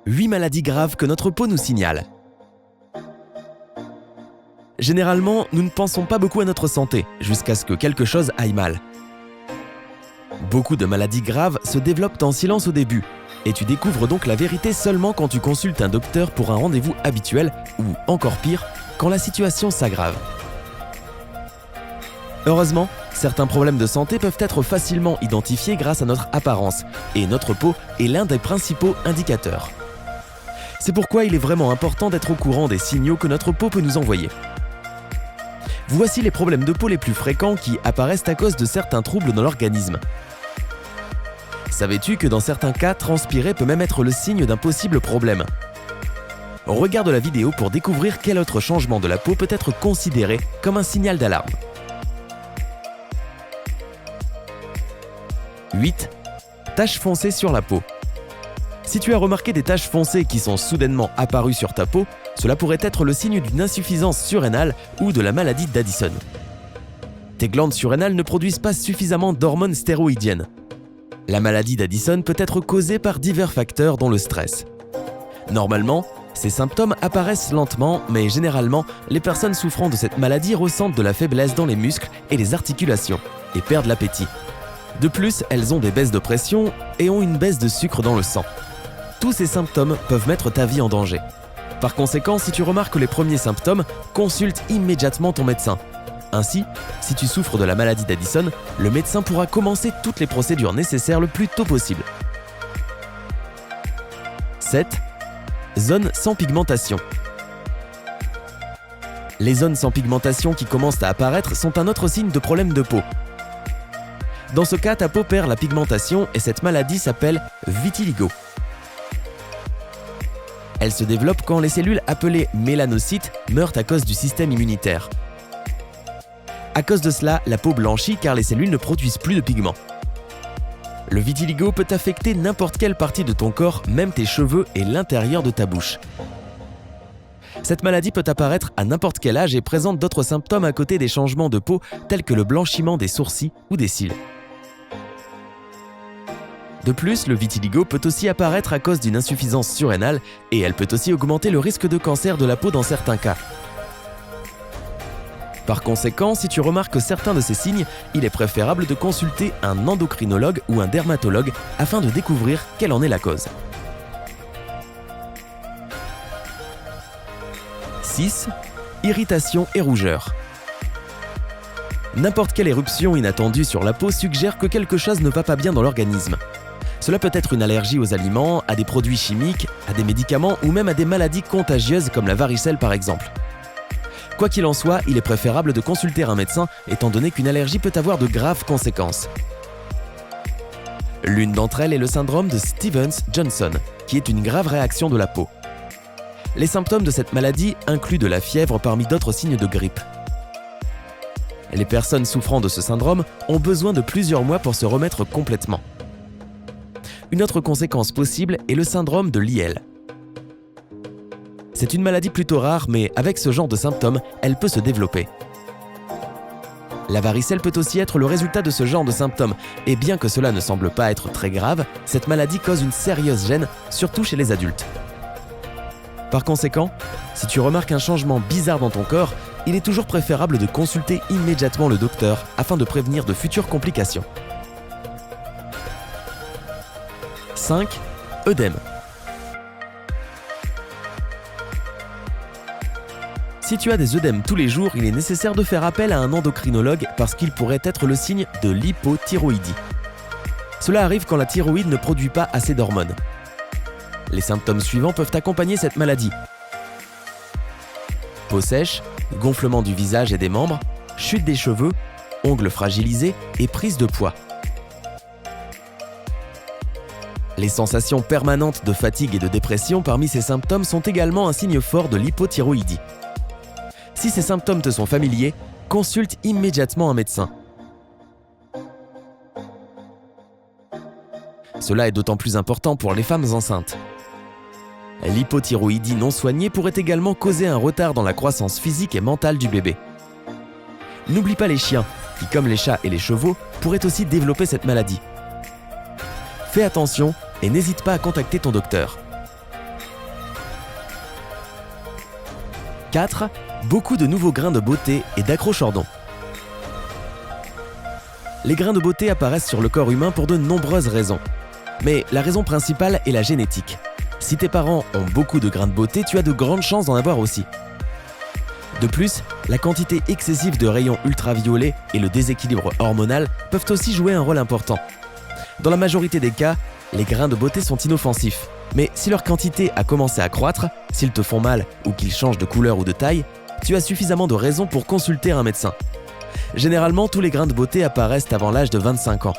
8 maladies graves que notre peau nous signale. Généralement, nous ne pensons pas beaucoup à notre santé, jusqu'à ce que quelque chose aille mal. Beaucoup de maladies graves se développent en silence au début, et tu découvres donc la vérité seulement quand tu consultes un docteur pour un rendez-vous habituel, ou encore pire, quand la situation s'aggrave. Heureusement, certains problèmes de santé peuvent être facilement identifiés grâce à notre apparence, et notre peau est l'un des principaux indicateurs. C'est pourquoi il est vraiment important d'être au courant des signaux que notre peau peut nous envoyer. Voici les problèmes de peau les plus fréquents qui apparaissent à cause de certains troubles dans l'organisme. Savais-tu que dans certains cas, transpirer peut même être le signe d'un possible problème? Regarde la vidéo pour découvrir quel autre changement de la peau peut être considéré comme un signal d'alarme. 8. Taches foncées sur la peau. Si tu as remarqué des taches foncées qui sont soudainement apparues sur ta peau, cela pourrait être le signe d'une insuffisance surrénale ou de la maladie d'Addison. Tes glandes surrénales ne produisent pas suffisamment d'hormones stéroïdiennes. La maladie d'Addison peut être causée par divers facteurs dont le stress. Normalement, ces symptômes apparaissent lentement, mais généralement, les personnes souffrant de cette maladie ressentent de la faiblesse dans les muscles et les articulations et perdent l'appétit. De plus, elles ont des baisses de pression et ont une baisse de sucre dans le sang. Tous ces symptômes peuvent mettre ta vie en danger. Par conséquent, si tu remarques les premiers symptômes, consulte immédiatement ton médecin. Ainsi, si tu souffres de la maladie d'Addison, le médecin pourra commencer toutes les procédures nécessaires le plus tôt possible. 7. Zones sans pigmentation. Les zones sans pigmentation qui commencent à apparaître sont un autre signe de problème de peau. Dans ce cas, ta peau perd la pigmentation et cette maladie s'appelle vitiligo. Elle se développe quand les cellules appelées mélanocytes meurent à cause du système immunitaire. À cause de cela, la peau blanchit car les cellules ne produisent plus de pigments. Le vitiligo peut affecter n'importe quelle partie de ton corps, même tes cheveux et l'intérieur de ta bouche. Cette maladie peut apparaître à n'importe quel âge et présente d'autres symptômes à côté des changements de peau tels que le blanchiment des sourcils ou des cils. De plus, le vitiligo peut aussi apparaître à cause d'une insuffisance surrénale et elle peut aussi augmenter le risque de cancer de la peau dans certains cas. Par conséquent, si tu remarques certains de ces signes, il est préférable de consulter un endocrinologue ou un dermatologue afin de découvrir quelle en est la cause. 6. Irritation et rougeur. N'importe quelle éruption inattendue sur la peau suggère que quelque chose ne va pas bien dans l'organisme. Cela peut être une allergie aux aliments, à des produits chimiques, à des médicaments ou même à des maladies contagieuses comme la varicelle par exemple. Quoi qu'il en soit, il est préférable de consulter un médecin étant donné qu'une allergie peut avoir de graves conséquences. L'une d'entre elles est le syndrome de Stevens-Johnson, qui est une grave réaction de la peau. Les symptômes de cette maladie incluent de la fièvre parmi d'autres signes de grippe. Les personnes souffrant de ce syndrome ont besoin de plusieurs mois pour se remettre complètement. Une autre conséquence possible est le syndrome de Lyell. C'est une maladie plutôt rare, mais avec ce genre de symptômes, elle peut se développer. La varicelle peut aussi être le résultat de ce genre de symptômes, et bien que cela ne semble pas être très grave, cette maladie cause une sérieuse gêne, surtout chez les adultes. Par conséquent, si tu remarques un changement bizarre dans ton corps, il est toujours préférable de consulter immédiatement le docteur afin de prévenir de futures complications. 5. Œdème. Si tu as des œdèmes tous les jours, il est nécessaire de faire appel à un endocrinologue parce qu'il pourrait être le signe de l'hypothyroïdie. Cela arrive quand la thyroïde ne produit pas assez d'hormones. Les symptômes suivants peuvent accompagner cette maladie. Peau sèche, gonflement du visage et des membres, chute des cheveux, ongles fragilisés et prise de poids. Les sensations permanentes de fatigue et de dépression parmi ces symptômes sont également un signe fort de l'hypothyroïdie. Si ces symptômes te sont familiers, consulte immédiatement un médecin. Cela est d'autant plus important pour les femmes enceintes. L'hypothyroïdie non soignée pourrait également causer un retard dans la croissance physique et mentale du bébé. N'oublie pas les chiens, qui comme les chats et les chevaux, pourraient aussi développer cette maladie. Fais attention et n'hésite pas à contacter ton docteur. 4. Beaucoup de nouveaux grains de beauté et d'acrochordons. Les grains de beauté apparaissent sur le corps humain pour de nombreuses raisons. Mais la raison principale est la génétique. Si tes parents ont beaucoup de grains de beauté, tu as de grandes chances d'en avoir aussi. De plus, la quantité excessive de rayons ultraviolets et le déséquilibre hormonal peuvent aussi jouer un rôle important. Dans la majorité des cas, les grains de beauté sont inoffensifs. Mais si leur quantité a commencé à croître, s'ils te font mal ou qu'ils changent de couleur ou de taille, tu as suffisamment de raisons pour consulter un médecin. Généralement, tous les grains de beauté apparaissent avant l'âge de 25 ans.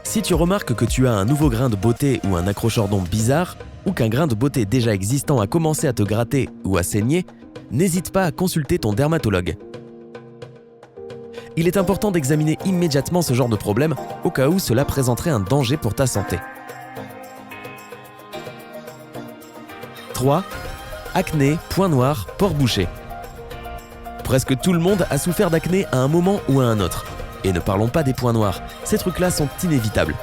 Si tu remarques que tu as un nouveau grain de beauté ou un accrochordon bizarre, ou qu'un grain de beauté déjà existant a commencé à te gratter ou à saigner, n'hésite pas à consulter ton dermatologue. Il est important d'examiner immédiatement ce genre de problème au cas où cela présenterait un danger pour ta santé. 3. Acné, points noirs, pores bouchés. Presque tout le monde a souffert d'acné à un moment ou à un autre. Et ne parlons pas des points noirs, ces trucs-là sont inévitables.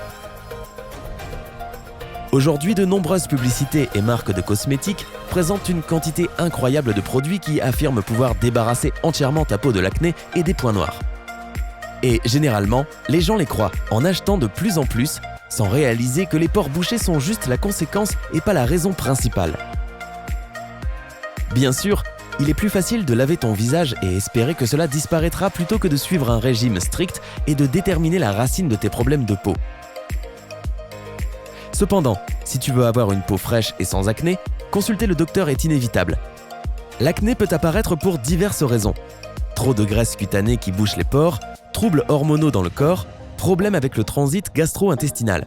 Aujourd'hui, de nombreuses publicités et marques de cosmétiques présentent une quantité incroyable de produits qui affirment pouvoir débarrasser entièrement ta peau de l'acné et des points noirs. Et généralement, les gens les croient en achetant de plus en plus, sans réaliser que les pores bouchés sont juste la conséquence et pas la raison principale. Bien sûr, il est plus facile de laver ton visage et espérer que cela disparaîtra plutôt que de suivre un régime strict et de déterminer la racine de tes problèmes de peau. Cependant, si tu veux avoir une peau fraîche et sans acné, consulter le docteur est inévitable. L'acné peut apparaître pour diverses raisons. Trop de graisse cutanée qui bouche les pores, troubles hormonaux dans le corps, problèmes avec le transit gastro-intestinal.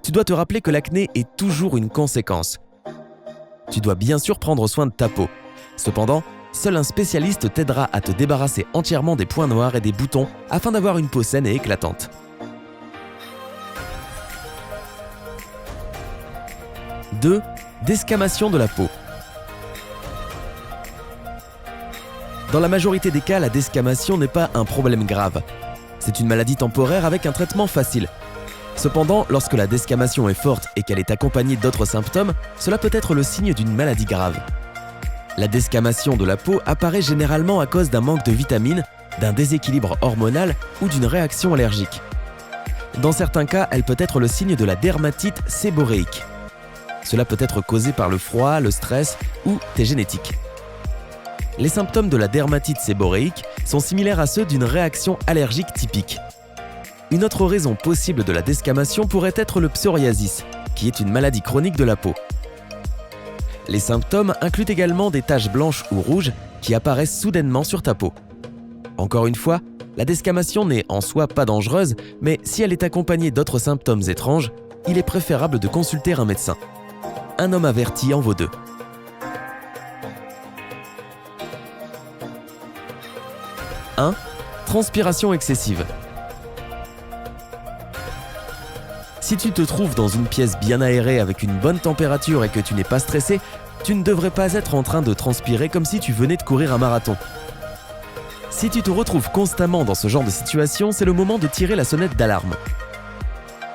Tu dois te rappeler que l'acné est toujours une conséquence. Tu dois bien sûr prendre soin de ta peau. Cependant, seul un spécialiste t'aidera à te débarrasser entièrement des points noirs et des boutons afin d'avoir une peau saine et éclatante. 2. Desquamation de la peau. Dans la majorité des cas, la desquamation n'est pas un problème grave. C'est une maladie temporaire avec un traitement facile. Cependant, lorsque la desquamation est forte et qu'elle est accompagnée d'autres symptômes, cela peut être le signe d'une maladie grave. La desquamation de la peau apparaît généralement à cause d'un manque de vitamines, d'un déséquilibre hormonal ou d'une réaction allergique. Dans certains cas, elle peut être le signe de la dermatite séboréique. Cela peut être causé par le froid, le stress ou tes génétiques. Les symptômes de la dermatite séboréique sont similaires à ceux d'une réaction allergique typique. Une autre raison possible de la desquamation pourrait être le psoriasis, qui est une maladie chronique de la peau. Les symptômes incluent également des taches blanches ou rouges qui apparaissent soudainement sur ta peau. Encore une fois, la desquamation n'est en soi pas dangereuse, mais si elle est accompagnée d'autres symptômes étranges, il est préférable de consulter un médecin. Un homme averti en vaut deux. 1. Transpiration excessive. Si tu te trouves dans une pièce bien aérée avec une bonne température et que tu n'es pas stressé, tu ne devrais pas être en train de transpirer comme si tu venais de courir un marathon. Si tu te retrouves constamment dans ce genre de situation, c'est le moment de tirer la sonnette d'alarme.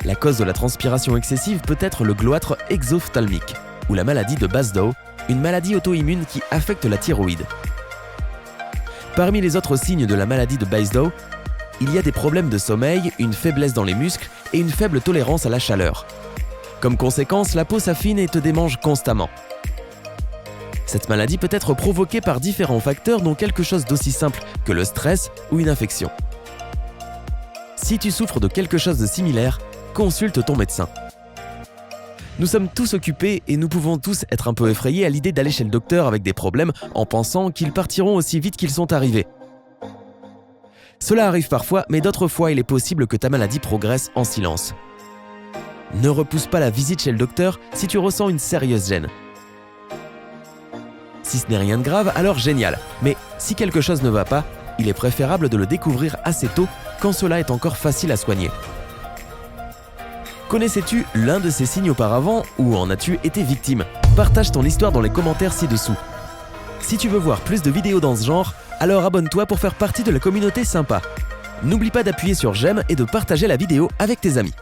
La cause de la transpiration excessive peut être le goitre exophthalmique, ou la maladie de Basedow, une maladie auto-immune qui affecte la thyroïde. Parmi les autres signes de la maladie de Basedow, il y a des problèmes de sommeil, une faiblesse dans les muscles et une faible tolérance à la chaleur. Comme conséquence, la peau s'affine et te démange constamment. Cette maladie peut être provoquée par différents facteurs, dont quelque chose d'aussi simple que le stress ou une infection. Si tu souffres de quelque chose de similaire, consulte ton médecin. Nous sommes tous occupés et nous pouvons tous être un peu effrayés à l'idée d'aller chez le docteur avec des problèmes en pensant qu'ils partiront aussi vite qu'ils sont arrivés. Cela arrive parfois, mais d'autres fois il est possible que ta maladie progresse en silence. Ne repousse pas la visite chez le docteur si tu ressens une sérieuse gêne. Si ce n'est rien de grave, alors génial, mais si quelque chose ne va pas, il est préférable de le découvrir assez tôt quand cela est encore facile à soigner. Connaissais-tu l'un de ces signes auparavant ou en as-tu été victime? Partage ton histoire dans les commentaires ci-dessous. Si tu veux voir plus de vidéos dans ce genre, alors abonne-toi pour faire partie de la communauté sympa. N'oublie pas d'appuyer sur j'aime et de partager la vidéo avec tes amis.